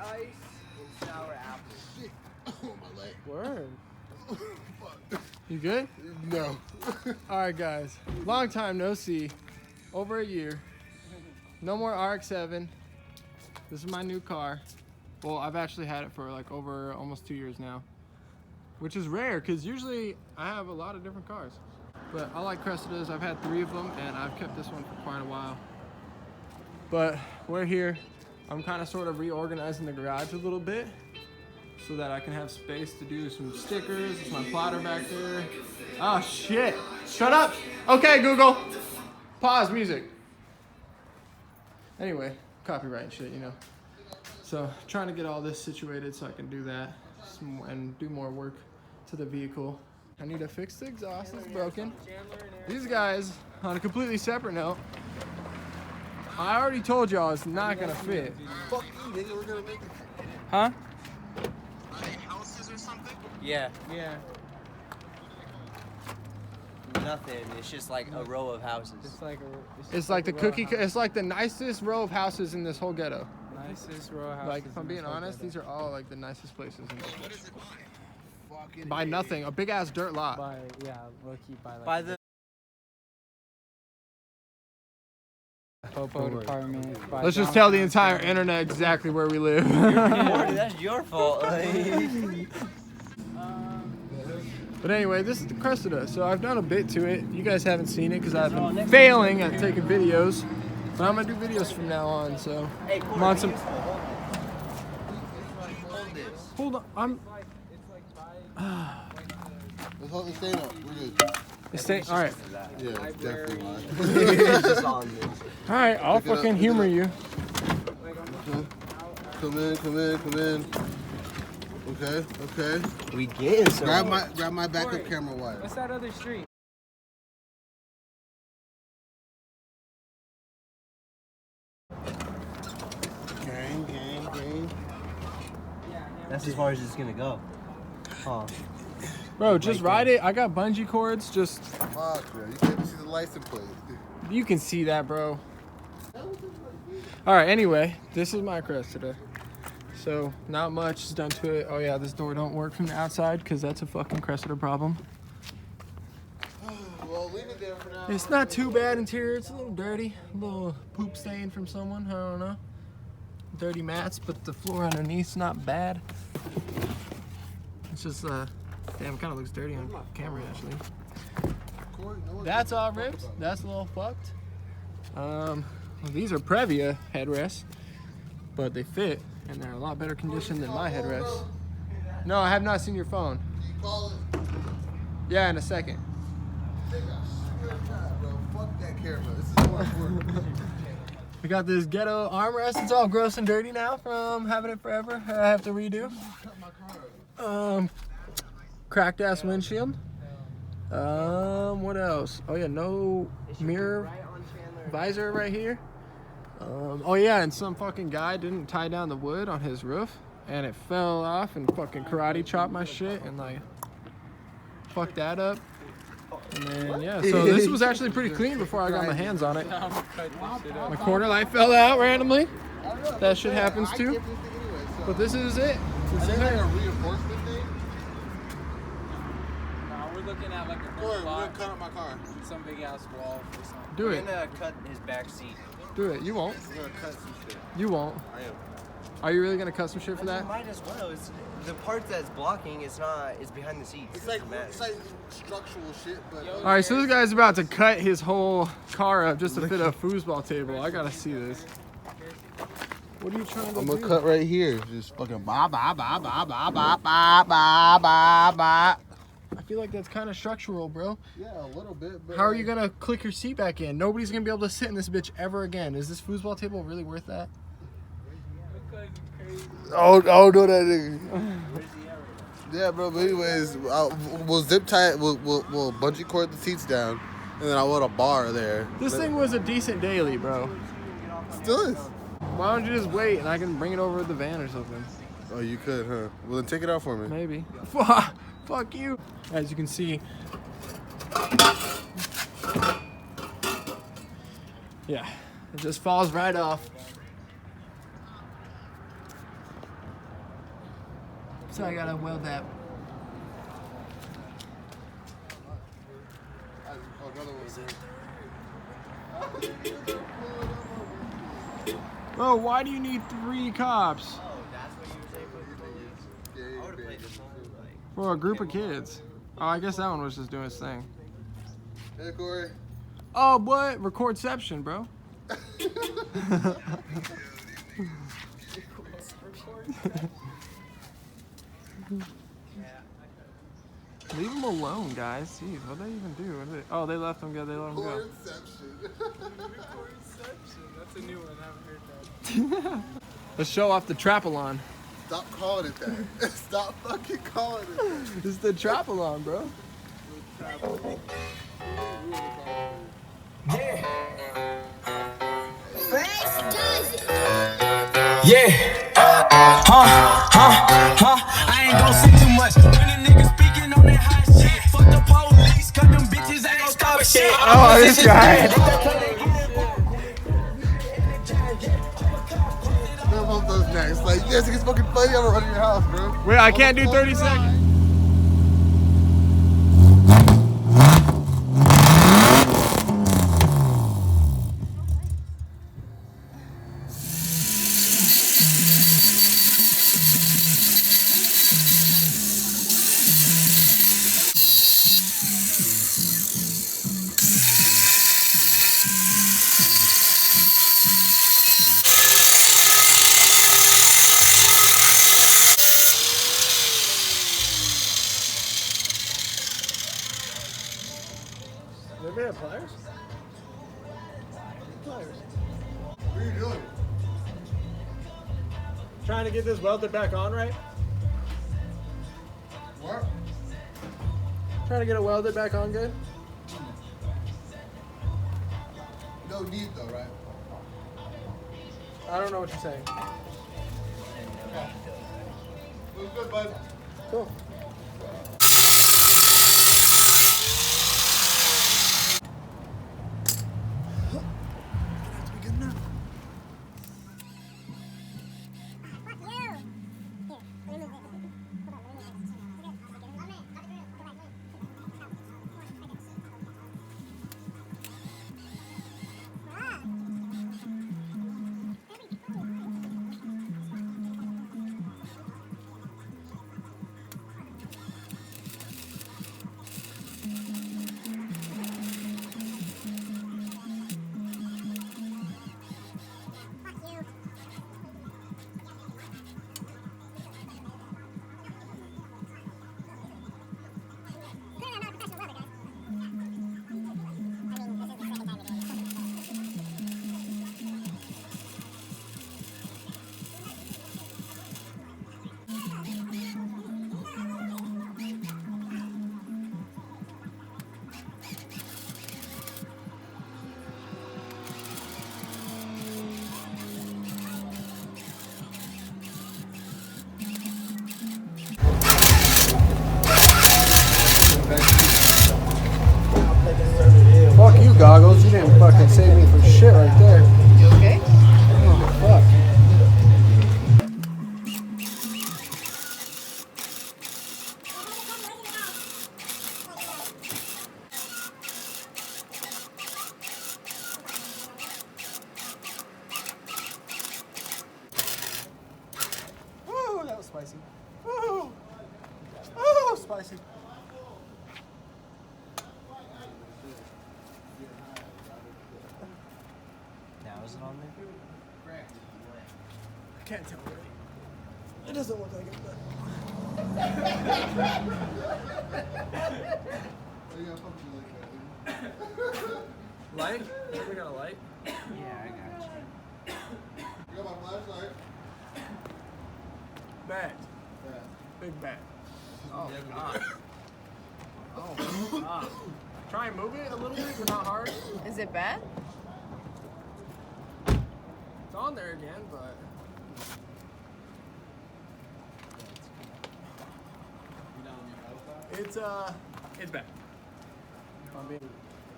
ice and sour apple. Shit. Oh, my leg. Word. Fuck. You good? No. All right, guys. Long time no see. Over a year. No more RX-7. This is my new car. Well, I've actually had it for like over almost 2 years now, which is rare because usually I have a lot of different cars. But I like Cressidas. I've had 3 of them and I've kept this one for quite a while. But we're here. I'm kind of sort of reorganizing the garage a little bit so that I can have space to do some stickers. There's my plotter back there. Oh shit. Shut up. Okay, Google. Pause music. Anyway, copyright and shit, you know. So trying to get all this situated so I can do that and do more work to the vehicle. I need to fix the exhaust, it's broken. These guys, on a completely separate note, I already told y'all it's not gonna fit. Fuck you, nigga. We're gonna make it. Huh? Houses or something? Yeah, Yeah. nothing. It's just like a row of houses. It's like the cookie, it's like the nicest row of houses in this whole ghetto. Nicest row of houses. Like, if I'm being honest, these are all like the nicest places in this place. By nothing, a big ass dirt lot. By, yeah, low key by like By the Popo department. By Let's just tell the downtown entire internet exactly where we live. that's your fault. But anyway, this is the Cressida, so I've done a bit to it. You guys haven't seen it because I've been failing at taking videos. But I'm gonna do videos from now on, so I'm on some. Hold on, I'm. Let's hold the stand up. We're good. All right. Yeah, definitely why. It's just on this. All right, I'll Pick it up, fucking pick it humor up. you. Okay. Come in, come in, come in. Okay, okay. We getting some. Grab my backup camera wire. What's that other street? Gang, gang, gang. That's as far as it's gonna go. Huh. Bro, just ride it. I got bungee cords. Just, Fuck, yeah. You can't even see the license plate. you can see that, bro. All right, anyway, this is my Cressida. So, not much is done to it. Oh yeah, this door don't work from the outside because that's a fucking Cressida problem. Well, leave it there for now. It's not too bad interior. It's a little dirty. A little poop stain from someone. I don't know. Dirty mats, but the floor underneath's not bad. It's just, damn, kind of looks dirty on camera, actually. That's all ripped. That's a little fucked. These are Previa headrests, but they fit, and they're in a lot better condition than my headrests. No, I have not seen your phone. Yeah, in a second. Fuck that camera. This is more important. We got this ghetto armrest. It's all gross and dirty now from having it forever. I have to redo. Cracked ass windshield. What else? Oh yeah, no mirror visor right here. Oh yeah, and some fucking guy didn't tie down the wood on his roof, and it fell off and fucking karate chopped my shit and like fucked that up. And then yeah, so this was actually pretty clean before I got my hands on it. My corner light fell out randomly. That shit happens too. But this is it. This is like it. a reinforcement thing. Nah, we're looking at like a We're full gonna lot, cut up my car. some big ass wall or something. Do We're it. gonna cut his back seat. Do it. You won't. We're gonna cut some shit. You won't. I am. Are you really gonna cut some shit for that? Might as well. It's the part that's blocking. It's not. It's behind the seats. It's like It doesn't matter. structural shit, but All right, so this guy's about to cut his whole car up just to fit a foosball table. I gotta see this. What are you trying to I'm do? gonna cut right here. Just fucking ba ba ba ba ba ba ba ba ba ba. I feel like that's kind of structural, bro. Yeah, a little bit. But How are you gonna click your seat back in? Nobody's gonna be able to sit in this bitch ever again. Is this foosball table really worth that? Oh no, that nigga. Yeah, bro. But anyways, we'll zip tie it. We'll bungee cord the seats down, and then I want a bar there. This thing was a decent daily, bro. Still is. Why don't you just wait and I can bring it over with the van or something? Oh, you could, huh? Well, then take it out for me. Maybe. Fuck you. As you can see. Yeah, it just falls right off. So I gotta weld that. Bro, why do you need 3 cops? Oh, that's what you were saying for the police? I would have played this song like. For a group of kids. Oh, I guess that one was just doing his thing. Hey, Corey. Oh, what? Recordception, bro. Leave him alone, guys. Jeez, what they even do? Oh, they left him go. They let him go. That's a new one. I haven't heard that. Let's show off the Trapalon. Stop calling it that. Stop fucking calling it that. This is the Trapalon, bro. I ain't gon' say too much. When a nigga speaking on that hot shit, fuck the police, cut them bitches, I ain't stopping shit. Oh, this guy. Grab off those necks. Like, you guys think it's fucking funny? I'm gonna run in your house, bro. Wait, I can't do 30 seconds. They have pliers? Pliers. What are you doing? Trying to get this welded back on, right? What? Trying to get it welded back on good? No need though, right? I don't know what you're saying. Looks good, bud. Cool. Fuck you, Goggles. You didn't fucking save me from shit right there. You okay? Oh, fuck. Woo, that was spicy. Woo! Oh, spicy. Now is it on there? I can't tell really. It doesn't look like it, but. Light? We got a light? Yeah, I got you. You got my flashlight? Bat. Big bat. Oh, God. Oh, God. Try and move it a little bit, but not hard. Is it bad? It's on there again, but. It's bad.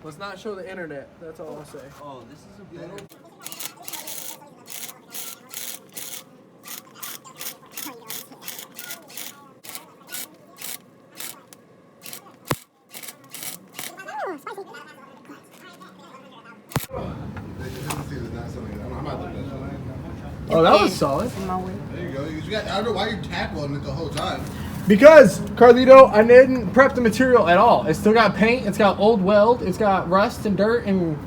Let's not show the internet. That's all I'll say. Oh, this is a better. Oh, that was solid. There you go. I don't know why you tap on it the whole time. Because, Carlito, I didn't prep the material at all. It's still got paint, it's got old weld, it's got rust and dirt, and...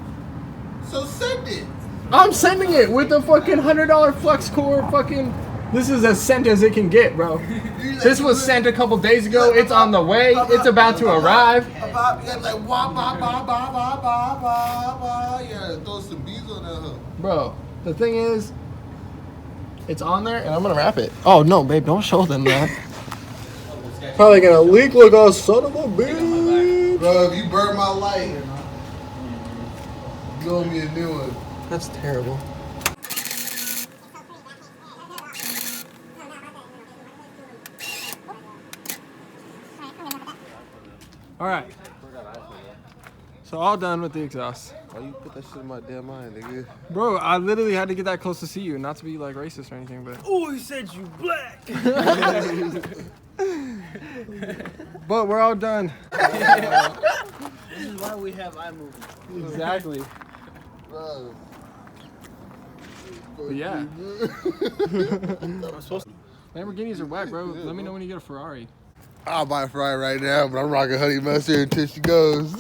So send it. I'm sending it with the fucking $100 flux core fucking... This is as sent as it can get, bro. This was sent a couple days ago. It's on the way. It's about to arrive. Yeah, like wah ba ba ba ba ba ba ba. Yeah, throw some bees on that hook. Bro, the thing is, it's on there, and I'm gonna wrap it. Oh, no, babe, don't show them that. Probably gonna leak like a son of a bitch. Bro, if you burn my light, you owe me a new one. That's terrible. All right. So all done with the exhaust. Why you put that shit in my damn mind, nigga? Bro, I literally had to get that close to see you, not to be like racist or anything, but... Oh, he said you black. But we're all done. This is why we have iMovie. Exactly. Bro. But yeah. Lamborghinis are whack, bro. Let me know when you get a Ferrari. I'll buy a Ferrari right now, but I'm rocking Honey Mustard until she goes.